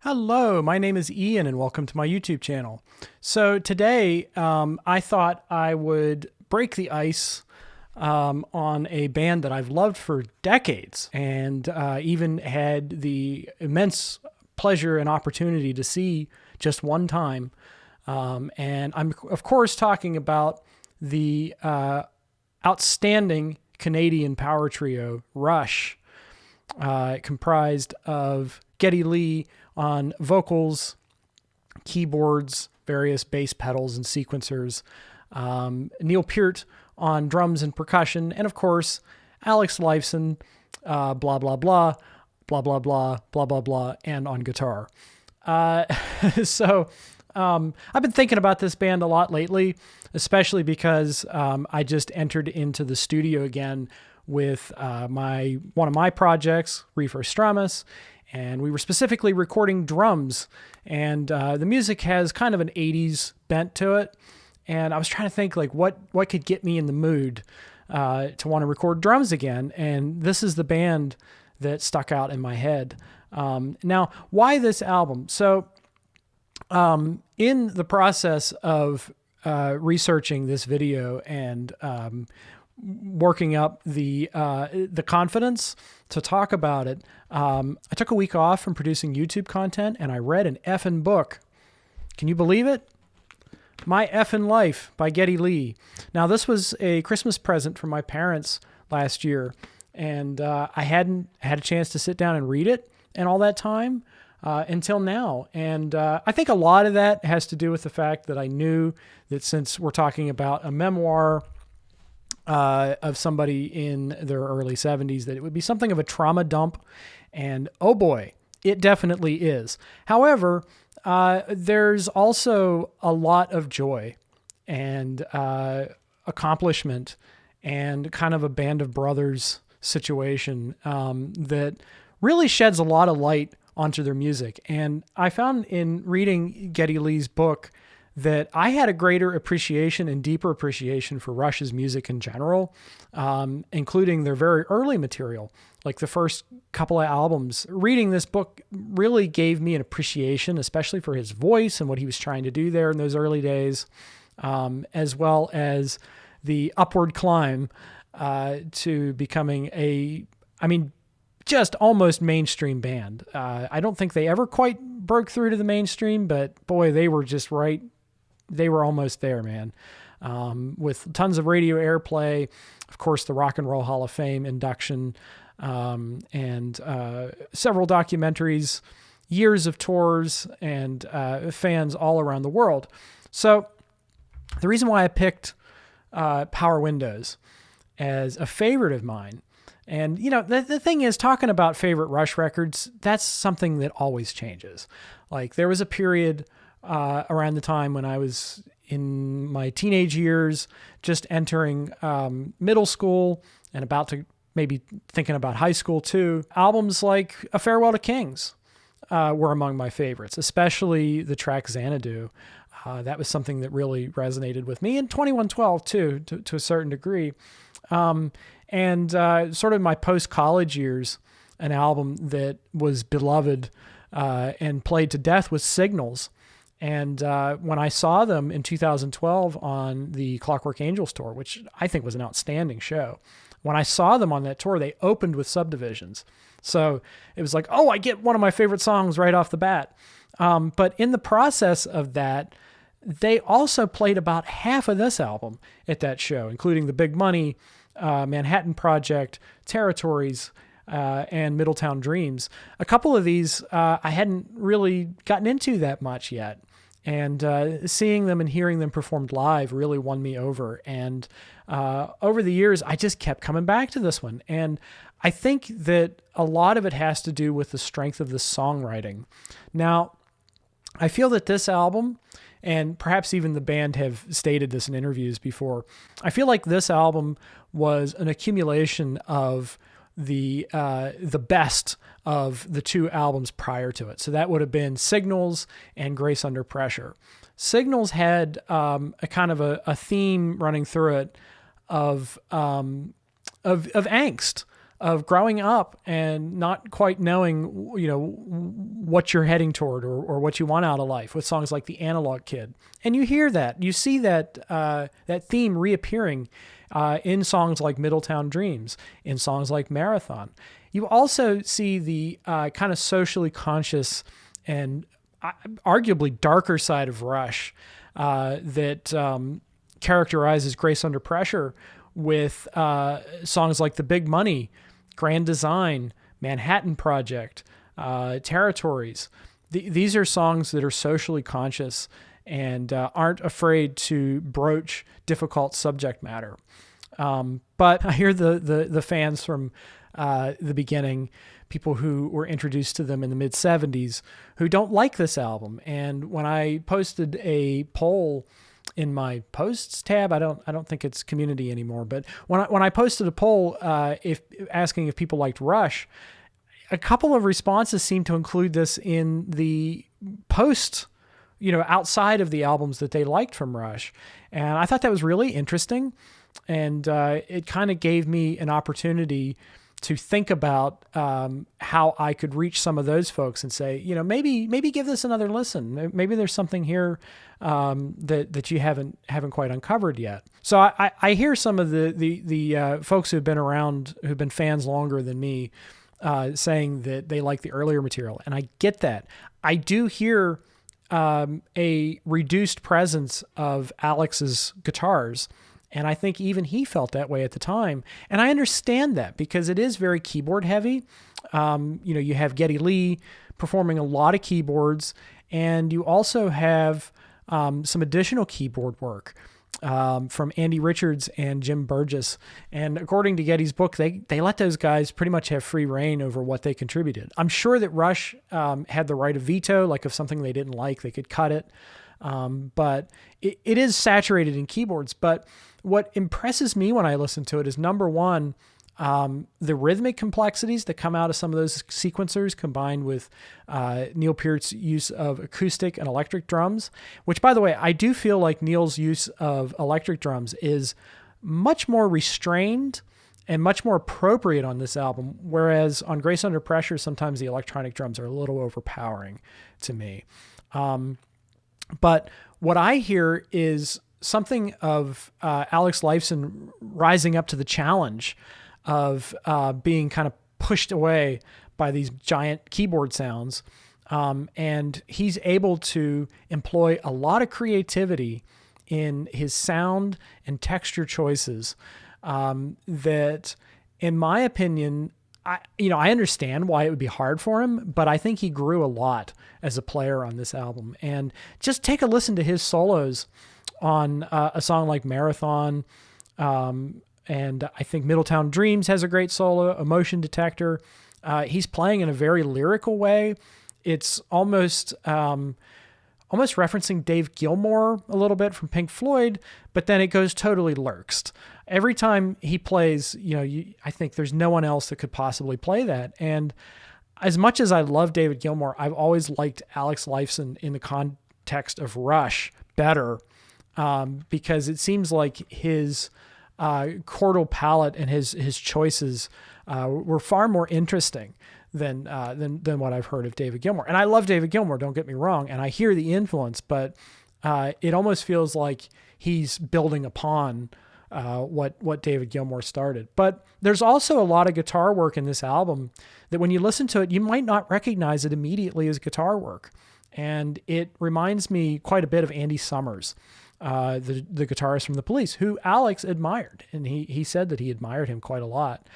Hello, my name is Ian and welcome to my YouTube channel. So today I thought I would break the ice on a band that I've loved for decades and even had the immense pleasure and opportunity to see just one time. And I'm of course talking about the outstanding Canadian power trio Rush, comprised of Geddy Lee on vocals, keyboards, various bass pedals and sequencers, Neil Peart on drums and percussion, and of course, Alex Lifeson, blah, blah, blah, blah, blah, blah, blah, blah, blah, and on guitar. So I've been thinking about this band a lot lately, especially because I just entered into the studio again with one of my projects, Reefer Stramus, and we were specifically recording drums, and the music has kind of an 80s bent to it, and I was trying to think like what could get me in the mood to want to record drums again, and this is the band that stuck out in my head. Now, why this album? So in the process of researching this video and working up the confidence to talk about it, I took a week off from producing YouTube content and I read an EFFIN book. Can you believe it? My EFFIN Life by Geddy Lee. Now, this was a Christmas present from my parents last year, and I hadn't had a chance to sit down and read it in all that time until now. And I think a lot of that has to do with the fact that I knew that since we're talking about a memoir of somebody in their early 70s, that it would be something of a trauma dump. And oh boy, it definitely is. However, there's also a lot of joy and accomplishment and kind of a band of brothers situation that really sheds a lot of light onto their music. And I found in reading Geddy Lee's book that I had a greater appreciation and deeper appreciation for Rush's music in general, including their very early material, like the first couple of albums. Reading this book really gave me an appreciation, especially for his voice and what he was trying to do there in those early days, as well as the upward climb to becoming just almost mainstream band. I don't think they ever quite broke through to the mainstream, but boy, they were just right. They were almost there, man. With tons of radio airplay, of course, the Rock and Roll Hall of Fame induction, and several documentaries, years of tours, and fans all around the world. So the reason why I picked Power Windows as a favorite of mine, and you know, the thing is, talking about favorite Rush records, that's something that always changes. Like there was a period around the time when I was in my teenage years, just entering middle school and about to maybe thinking about high school too. Albums like A Farewell to Kings were among my favorites, especially the track Xanadu. That was something that really resonated with me, and 2112 too, to a certain degree. And sort of my post-college years, an album that was beloved and played to death was Signals. And when I saw them in 2012 on the Clockwork Angels tour, which I think was an outstanding show, when I saw them on that tour, they opened with Subdivisions. So it was like, oh, I get one of my favorite songs right off the bat. But in the process of that, they also played about half of this album at that show, including The Big Money, Manhattan Project, Territories, and Middletown Dreams. A couple of these I hadn't really gotten into that much yet. And seeing them and hearing them performed live really won me over. And over the years, I just kept coming back to this one. And I think that a lot of it has to do with the strength of the songwriting. Now, I feel that this album, and perhaps even the band have stated this in interviews before, I feel like this album was an accumulation of the best of the two albums prior to it. So that would have been Signals and Grace Under Pressure. Signals had a kind of a theme running through it of angst, of growing up and not quite knowing, what you're heading toward or what you want out of life with songs like The Analog Kid. And you hear that, you see that, that theme reappearing in songs like Middletown Dreams, in songs like Marathon. You also see the kind of socially conscious and arguably darker side of Rush that characterizes Grace Under Pressure with songs like The Big Money, Grand Design, Manhattan Project, Territories. These are songs that are socially conscious and aren't afraid to broach difficult subject matter. But I hear the fans from the beginning, people who were introduced to them in the mid-'70s, who don't like this album. And when I posted a poll in my posts tab, I don't think it's community anymore, but when I posted a poll asking if people liked Rush, a couple of responses seemed to include this in the post, outside of the albums that they liked from Rush. And I thought that was really interesting. And it kind of gave me an opportunity to think about how I could reach some of those folks and say, maybe give this another listen. Maybe there's something here that you haven't quite uncovered yet. So I hear some of the folks who've been around, who've been fans longer than me, saying that they like the earlier material, and I get that. I do hear a reduced presence of Alex's guitars. And I think even he felt that way at the time. And I understand that because it is very keyboard heavy. You have Geddy Lee performing a lot of keyboards, and you also have some additional keyboard work from Andy Richards and Jim Burgess. And according to Geddy's book, they let those guys pretty much have free reign over what they contributed. I'm sure that Rush had the right of veto, like if something they didn't like, they could cut it. But it is saturated in keyboards. But what impresses me when I listen to it is, number one, the rhythmic complexities that come out of some of those sequencers, combined with Neil Peart's use of acoustic and electric drums, which, by the way, I do feel like Neil's use of electric drums is much more restrained and much more appropriate on this album, whereas on Grace Under Pressure, sometimes the electronic drums are a little overpowering to me. But what I hear is something of Alex Lifeson rising up to the challenge of being kind of pushed away by these giant keyboard sounds. And he's able to employ a lot of creativity in his sound and texture choices that, in my opinion, I understand why it would be hard for him, but I think he grew a lot as a player on this album. And just take a listen to his solos on a song like Marathon. And I think Middletown Dreams has a great solo, Emotion Detector. He's playing in a very lyrical way. It's almost referencing Dave Gilmour a little bit from Pink Floyd, but then it goes totally lurched. Every time he plays, I think there's no one else that could possibly play that. And as much as I love David Gilmour, I've always liked Alex Lifeson in the context of Rush better, because it seems like his chordal palette and his choices were far more interesting than what I've heard of David Gilmour. And I love David Gilmour, don't get me wrong, and I hear the influence, but it almost feels like he's building upon what David Gilmour started. But there's also a lot of guitar work in this album that when you listen to it, you might not recognize it immediately as guitar work. And it reminds me quite a bit of Andy Summers, the guitarist from The Police, who Alex admired. And he said that he admired him quite a lot.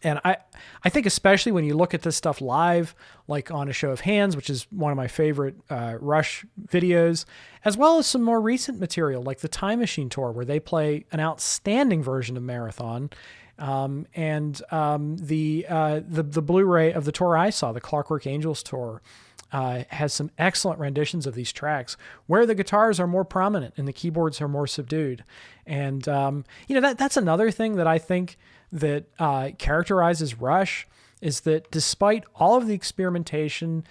And I think especially when you look at this stuff live, like on A Show of Hands, which is one of my favorite Rush videos, as well as some more recent material like the Time Machine Tour, where they play an outstanding version of Marathon, and the Blu-ray of the tour I saw, the Clockwork Angels tour, has some excellent renditions of these tracks where the guitars are more prominent and the keyboards are more subdued. And, that's another thing that I think that characterizes Rush, is that despite all of the experimentation,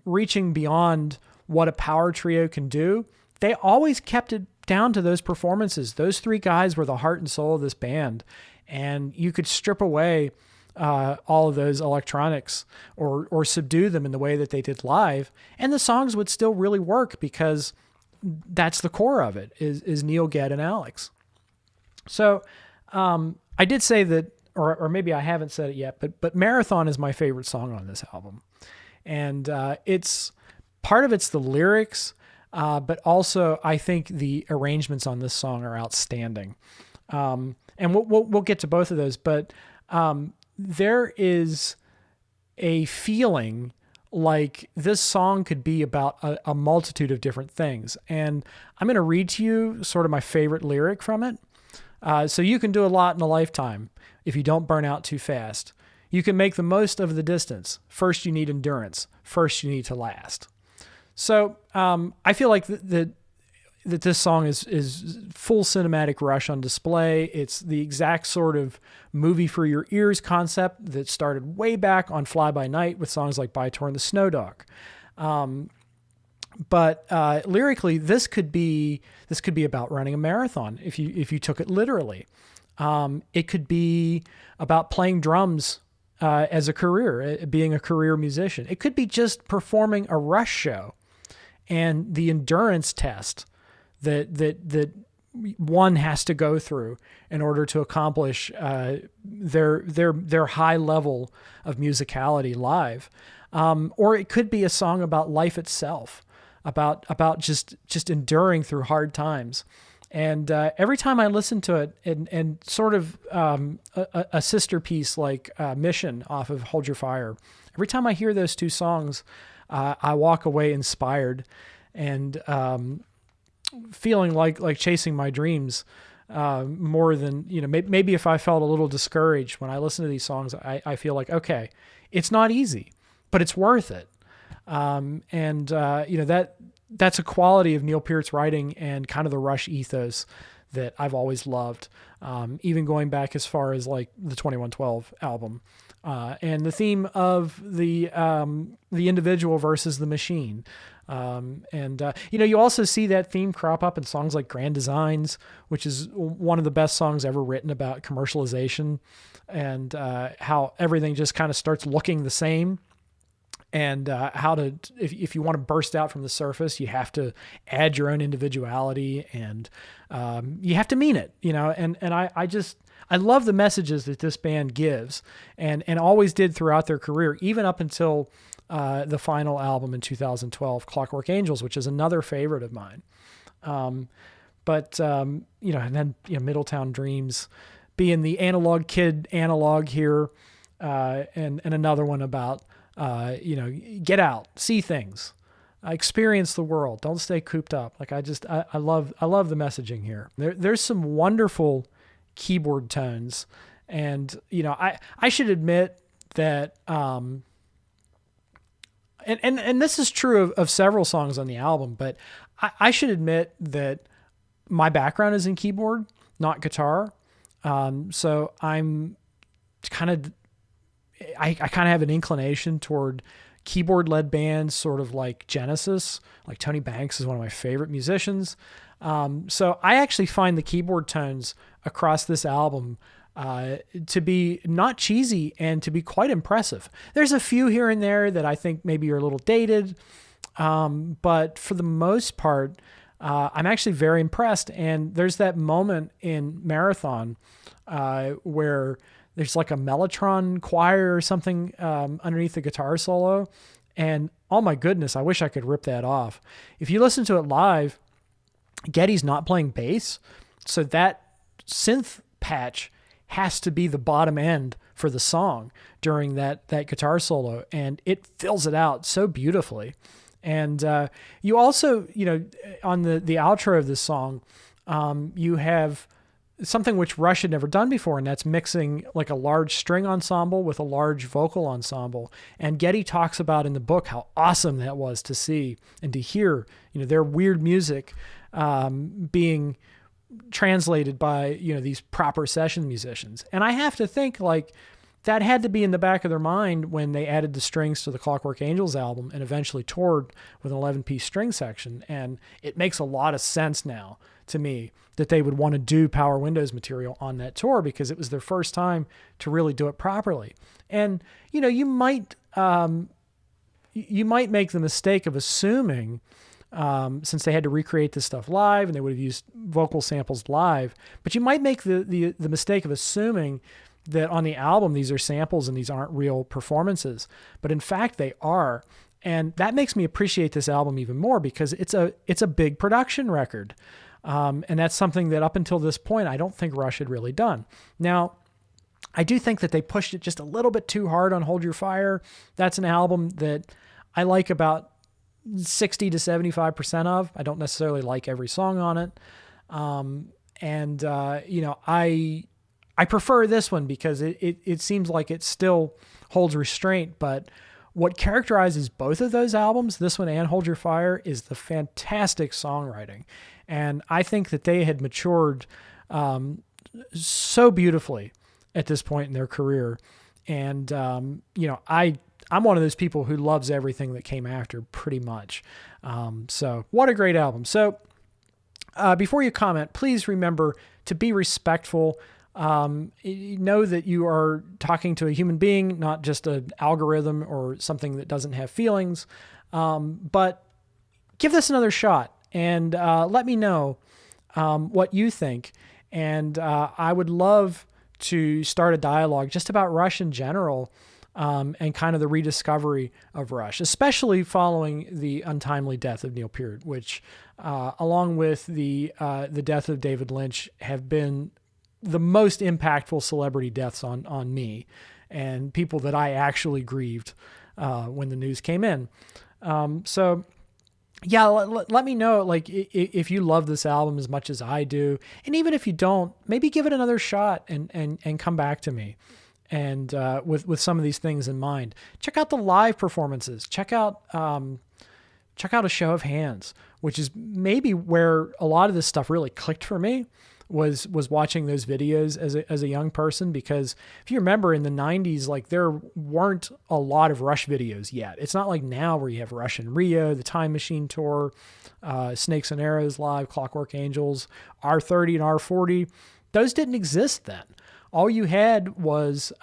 reaching beyond what a power trio can do, they always kept it down to those performances. Those three guys were the heart and soul of this band. and you could strip away all of those electronics or subdue them in the way that they did live, and the songs would still really work because that's the core of it is Neil, Ged, and Alex. So I did say that, or maybe I haven't said it yet, but Marathon is my favorite song on this album. And it's part of it's the lyrics, but also I think the arrangements on this song are outstanding. And we'll get to both of those, but there is a feeling like this song could be about a multitude of different things. And I'm going to read to you sort of my favorite lyric from it. So you can do a lot in a lifetime if you don't burn out too fast. You can make the most of the distance. First, you need endurance. First, you need to last. So I feel like that this song is full cinematic Rush on display. It's the exact sort of movie for your ears concept that started way back on Fly By Night with songs like By Tor and the Snow Dog. But lyrically, this could be about running a marathon if you took it literally. It could be about playing drums as a career, being a career musician. It could be just performing a Rush show and the endurance test that one has to go through in order to accomplish their high level of musicality live. Or it could be a song about life itself, about just enduring through hard times. And every time I listen to it, and sort of a sister piece like Mission off of Hold Your Fire, every time I hear those two songs, I walk away inspired and feeling like chasing my dreams more than, maybe if I felt a little discouraged when I listen to these songs, I feel like, okay, it's not easy, but it's worth it. That's a quality of Neil Peart's writing and kind of the Rush ethos that I've always loved, even going back as far as like the 2112 album, and the theme of the individual versus the machine. You also see that theme crop up in songs like Grand Designs, which is one of the best songs ever written about commercialization and how everything just kind of starts looking the same. And how to, if you want to burst out from the surface, you have to add your own individuality, and you have to mean it, And I love the messages that this band gives, and always did throughout their career, even up until the final album in 2012, Clockwork Angels, which is another favorite of mine. And then Middletown Dreams being the analog kid analog here, and another one about. Get out, see things, experience the world. Don't stay cooped up. Like I love the messaging here. There's some wonderful keyboard tones, and I should admit that, and this is true of several songs on the album, but I should admit that my background is in keyboard, not guitar. So I'm I kind of have an inclination toward keyboard-led bands, sort of like Genesis. Like Tony Banks is one of my favorite musicians. So I actually find the keyboard tones across this album to be not cheesy and to be quite impressive. There's a few here and there that I think maybe are a little dated, but for the most part, I'm actually very impressed. And there's that moment in Marathon where there's like a mellotron choir or something underneath the guitar solo. And oh my goodness, I wish I could rip that off. If you listen to it live, Geddy's not playing bass. So that synth patch has to be the bottom end for the song during that guitar solo. And it fills it out so beautifully. And you also, on the outro of this song, you have something which Rush had never done before, and that's mixing like a large string ensemble with a large vocal ensemble. And Geddy talks about in the book how awesome that was to see and to hear, their weird music being translated by, these proper session musicians. And I have to think like that had to be in the back of their mind when they added the strings to the Clockwork Angels album and eventually toured with an 11-piece string section. And it makes a lot of sense now to me that they would want to do Power Windows material on that tour, because it was their first time to really do it properly. And, you might make the mistake of assuming, since they had to recreate this stuff live and they would have used vocal samples live, but you might make the mistake of assuming that on the album these are samples and these aren't real performances. But in fact, they are. And that makes me appreciate this album even more, because it's a big production record. And that's something that up until this point, I don't think Rush had really done. Now, I do think that they pushed it just a little bit too hard on Hold Your Fire. That's an album that I like about 60 to 75% of. I don't necessarily like every song on it. I prefer this one because it seems like it still holds restraint, but what characterizes both of those albums, this one and Hold Your Fire, is the fantastic songwriting. And I think that they had matured so beautifully at this point in their career. And, I'm one of those people who loves everything that came after pretty much. So what a great album. So before you comment, please remember to be respectful. Know that you are talking to a human being, not just an algorithm or something that doesn't have feelings. But give this another shot and let me know what you think. And I would love to start a dialogue just about Rush in general, and kind of the rediscovery of Rush, especially following the untimely death of Neil Peart, which, along with the death of David Lynch, have been the most impactful celebrity deaths on me and people that I actually grieved when the news came in. So yeah, let me know, like, if you love this album as much as I do. And even if you don't, maybe give it another shot and come back to me. And with some of these things in mind, check out the live performances. Check out A Show of Hands, which is maybe where a lot of this stuff really clicked for me, was watching those videos as a young person. Because if you remember in the 90s, like, there weren't a lot of Rush videos yet. It's not like now where you have Rush in Rio, the Time Machine Tour, Snakes and Arrows Live, Clockwork Angels, R30 and R40. Those didn't exist then. All you had was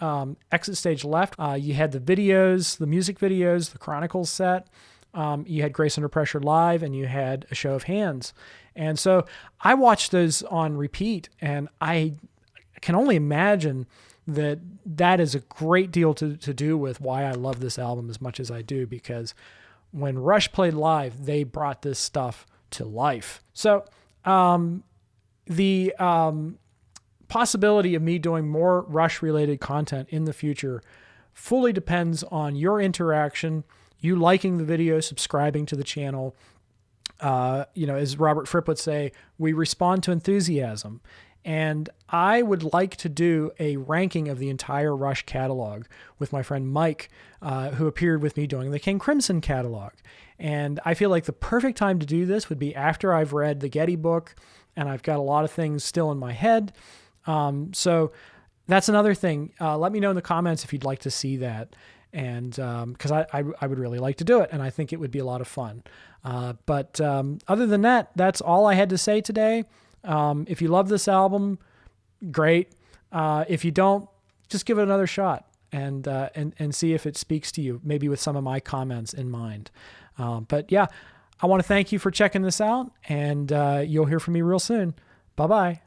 Exit Stage Left. You had the videos, the music videos, the Chronicles set. You had Grace Under Pressure Live, and you had A Show of Hands. And so I watched those on repeat, and I can only imagine that is a great deal to do with why I love this album as much as I do, because when Rush played live, they brought this stuff to life. So the possibility of me doing more Rush-related content in the future fully depends on your interaction, you liking the video, subscribing to the channel. As Robert Fripp would say, we respond to enthusiasm. And I would like to do a ranking of the entire Rush catalog with my friend Mike, who appeared with me doing the King Crimson catalog. And I feel like the perfect time to do this would be after I've read the Geddy book, and I've got a lot of things still in my head. So that's another thing. Let me know in the comments if you'd like to see that. And because I would really like to do it, and I think it would be a lot of fun. But other than that, that's all I had to say today. If you love this album, great. If you don't, just give it another shot and see if it speaks to you, maybe with some of my comments in mind. But yeah, I want to thank you for checking this out, and you'll hear from me real soon. Bye-bye.